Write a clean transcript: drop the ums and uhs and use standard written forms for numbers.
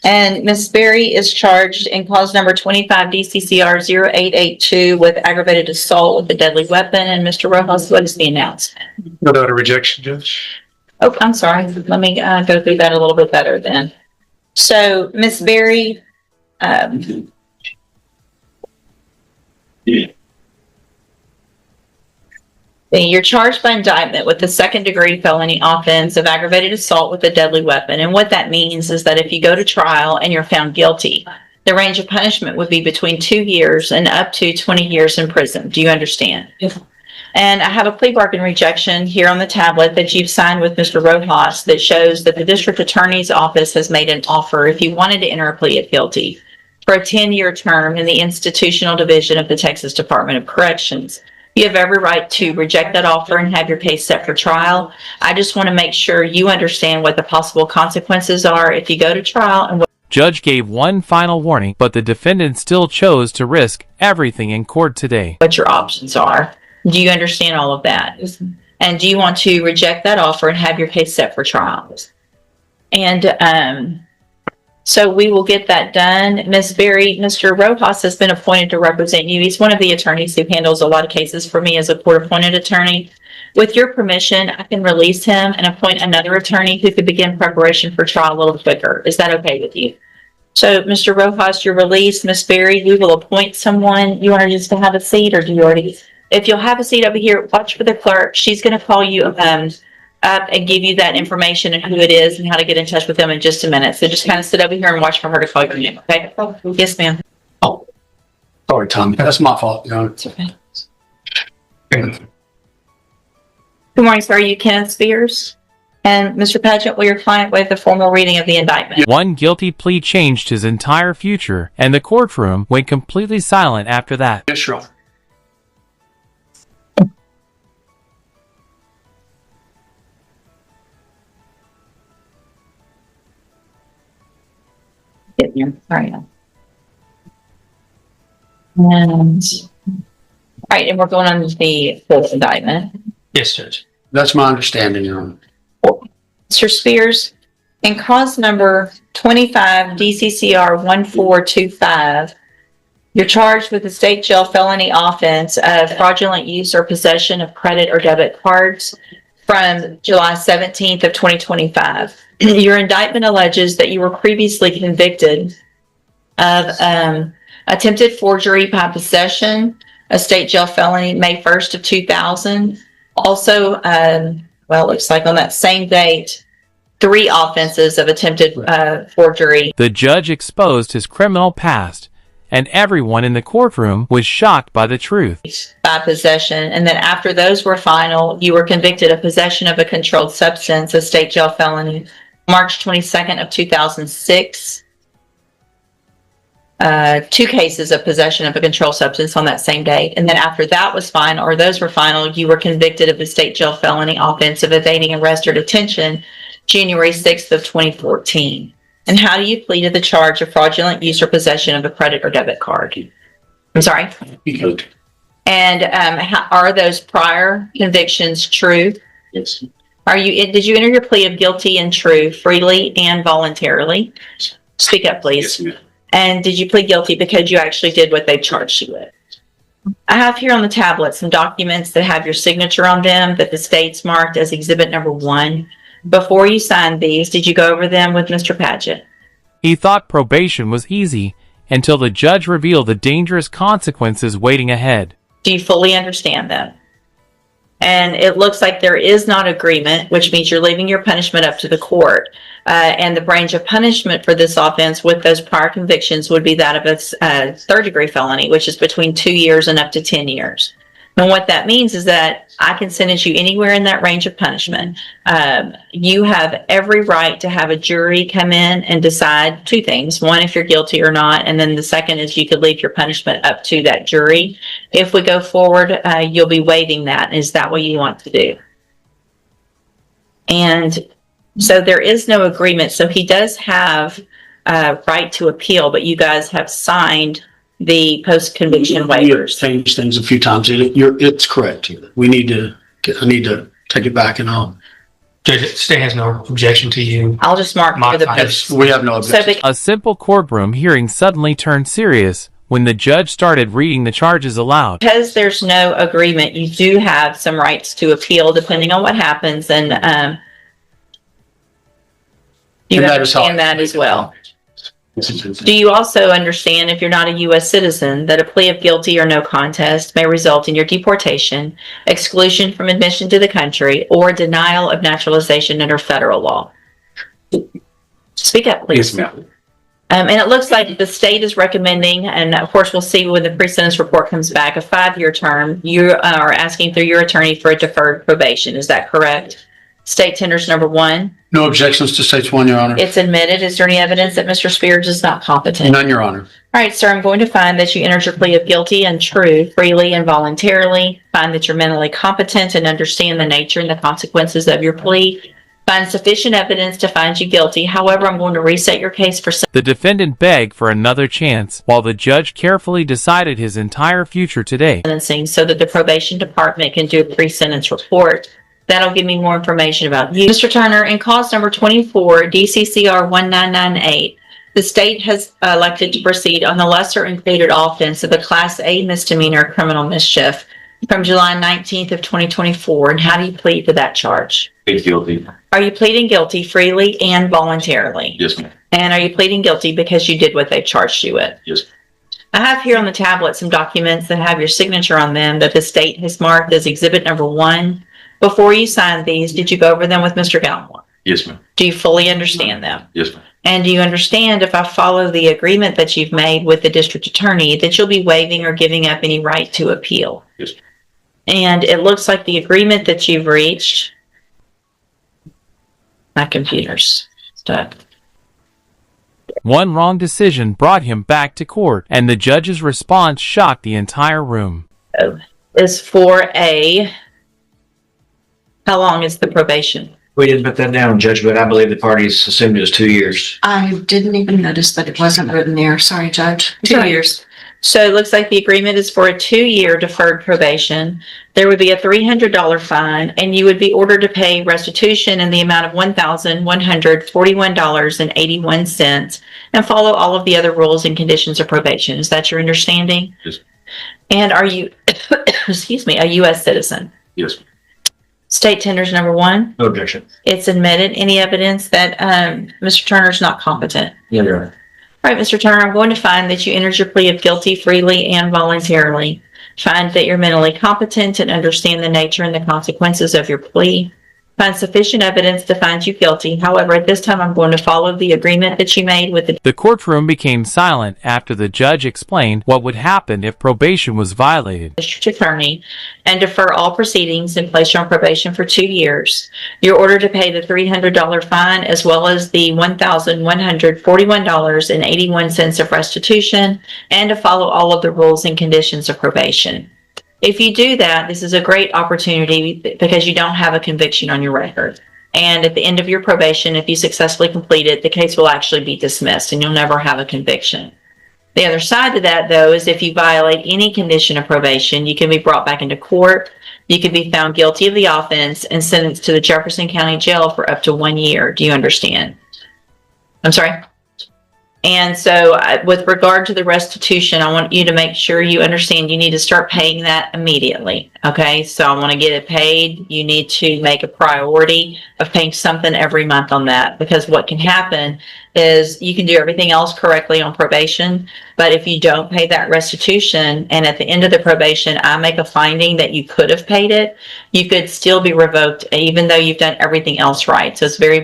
And Ms. Berry is charged in cause number 25 DCCR 0882 with aggravated assault with a deadly weapon. And Mr. Rojas, what is the announcement? Without a rejection, Judge. Oh, I'm sorry. Let me go through that a little bit better then. So, Ms. Berry, you're charged by indictment with the second-degree felony offense of aggravated assault with a deadly weapon. And what that means is that if you go to trial and you're found guilty, the range of punishment would be between 2 years and up to 20 years in prison. Do you understand? Yes. And I have a plea bargain rejection here on the tablet that you've signed with Mr. Rojas that shows that the district attorney's office has made an offer if you wanted to enter a plea of guilty for a 10-year term in the institutional division of the Texas Department of Corrections. You have every right to reject that offer and have your case set for trial. I just want to make sure you understand what the possible consequences are if you go to trial. And Judge gave one final warning, but the defendant still chose to risk everything in court today. What your options are. Do you understand all of that? And do you want to reject that offer and have your case set for trial? And so we will get that done. Ms. Berry, Mr. Rojas has been appointed to represent you. He's one of the attorneys who handles a lot of cases for me as a court-appointed attorney. With your permission, I can release him and appoint another attorney who could begin preparation for trial a little quicker. Is that okay with you? So, Mr. Rojas, you're released. Ms. Berry, we will appoint someone. You want her just to have a seat, or do you already? If you'll have a seat over here, watch for the clerk. She's going to call you up and give you that information and who it is and how to get in touch with them in just a minute. So just kind of sit over here and watch for her to call your name, okay? Yes, ma'am. Oh, sorry, Tommy. That's my fault. It's okay. Good morning, sir. Are you Kenneth Spears? And Mr. Paget, will your client waive the formal reading of the indictment? One guilty plea changed his entire future, and the courtroom went completely silent after that. Yes, Your Honor. Getting here. Sorry. And all right, and we're going on to the full indictment. Yes, Judge. That's my understanding, Your Honor. Mr. Spears, in cause number 25 DCCR 1425, you're charged with the state jail felony offense of fraudulent use or possession of credit or debit cards from July 17th of 2025. Your indictment alleges that you were previously convicted of attempted forgery by possession, a state jail felony, May 1st of 2000. Also, well, it looks like on that same date, 3 offenses of attempted forgery. The judge exposed his criminal past, and everyone in the courtroom was shocked by the truth. By possession, and then after those were final, you were convicted of possession of a controlled substance, a state jail felony, March 22nd of 2006. 2 cases of possession of a controlled substance on that same date. And then after that was final, or those were final, you were convicted of the state jail felony offense of evading arrest or detention, January 6th of 2014. And how do you plead to the charge of fraudulent use or possession of a credit or debit card? I'm sorry? Good. And are those prior convictions true? Yes. Did you enter your plea of guilty and true freely and voluntarily? Speak up, please. Yes, ma'am. And did you plead guilty because you actually did what they charged you with? I have here on the tablet some documents that have your signature on them that the state's marked as exhibit number 1. Before you signed these, did you go over them with Mr. Paget? He thought probation was easy until the judge revealed the dangerous consequences waiting ahead. Do you fully understand them? And it looks like there is not agreement, which means you're leaving your punishment up to the court. And the range of punishment for this offense with those prior convictions would be that of a third-degree felony, which is between 2 years and up to 10 years. And what that means is that I can sentence you anywhere in that range of punishment. You have every right to have a jury come in and decide 2 things. One, if you're guilty or not. And then the second is you could leave your punishment up to that jury. If we go forward, you'll be waiving that. Is that what you want to do? And so there is no agreement. So he does have right to appeal, but you guys have signed the post-conviction waivers. Changed things a few times. It's correct. I need to take it back and I'll Judge, the state has no objection to you. I'll just mark for the. Yes, we have no So, objection. A simple courtroom hearing suddenly turned serious when the judge started reading the charges aloud. because there's no agreement, you do have some rights to appeal depending on what happens, and you And that is how- understand that as well. Do you also understand, if you're not a U.S. citizen, that a plea of guilty or no contest may result in your deportation, exclusion from admission to the country, or denial of naturalization under federal law? Speak up, please. Yes, ma'am. And it looks like the state is recommending, and of course we'll see when the pre-sentence report comes back, a 5-year term. You are asking through your attorney for a deferred probation. Is that correct? State tenders number 1. No objections to states 1, Your Honor. It's admitted. Is there any evidence that Mr. Spears is not competent? None, Your Honor. All right, sir, I'm going to find that you entered your plea of guilty and true, freely and voluntarily. Find that you're mentally competent and understand the nature and the consequences of your plea. Find sufficient evidence to find you guilty. However, I'm going to reset your case for The defendant begged for another chance, while the judge carefully decided his entire future today. sentencing so that the probation department can do a pre-sentence report. That'll give me more information about you. Mr. Turner, in cause number 24, DCCR 1998, the state has elected to proceed on the lesser included offense of a Class A misdemeanor criminal mischief from July 19th of 2024. And how do you plead to that charge? Plead guilty. Are you pleading guilty freely and voluntarily? Yes, ma'am. And are you pleading guilty because you did what they charged you with? Yes. I have here on the tablet some documents that have your signature on them that the state has marked as exhibit number 1. Before you signed these, did you go over them with Mr. Gallimore? Yes, ma'am. Do you fully understand them? Yes, ma'am. And do you understand, if I follow the agreement that you've made with the district attorney, that you'll be waiving or giving up any right to appeal? Yes. And it looks like the agreement that you've reached, my computer's stuck. One wrong decision brought him back to court, and the judge's response shocked the entire room. Is for how long is the probation? We didn't put that down, Judge, but I believe the parties assumed it was 2 years. I didn't even notice that it wasn't written there. Sorry, Judge. 2 Right. years. So it looks like the agreement is for a 2-year deferred probation. There would be a $300 fine, and you would be ordered to pay restitution in the amount of $1,141.81 and follow all of the other rules and conditions of probation. Is that your understanding? Yes. And are you, excuse me, a U.S. citizen? Yes, ma'am. State tenders number 1. No objection. It's admitted. Any evidence that Mr. Turner's not competent? Yeah, Your Honor. All right, Mr. Turner, I'm going to find that you entered your plea of guilty freely and voluntarily. Find that you're mentally competent and understand the nature and the consequences of your plea. Find sufficient evidence to find you guilty. However, at this time, I'm going to follow the agreement that you made with the The courtroom became silent after the judge explained what would happen if probation was violated. district attorney and defer all proceedings and place you on probation for 2 years. You're ordered to pay the $300 fine as well as the $1,141.81 of restitution and to follow all of the rules and conditions of probation. If you do that, this is a great opportunity because you don't have a conviction on your record. And at the end of your probation, if you successfully complete it, the case will actually be dismissed and you'll never have a conviction. The other side to that, though, is if you violate any condition of probation, you can be brought back into court. You can be found guilty of the offense and sentenced to the Jefferson County Jail for up to 1 year. Do you understand? I'm sorry? And so with regard to the restitution, I want you to make sure you understand you need to start paying that immediately. Okay, so I want to get it paid. You need to make a priority of paying something every month on that, because what can happen is you can do everything else correctly on probation, but if you don't pay that restitution and at the end of the probation I make a finding that you could have paid it, you could still be revoked even though you've done everything else right. So it's very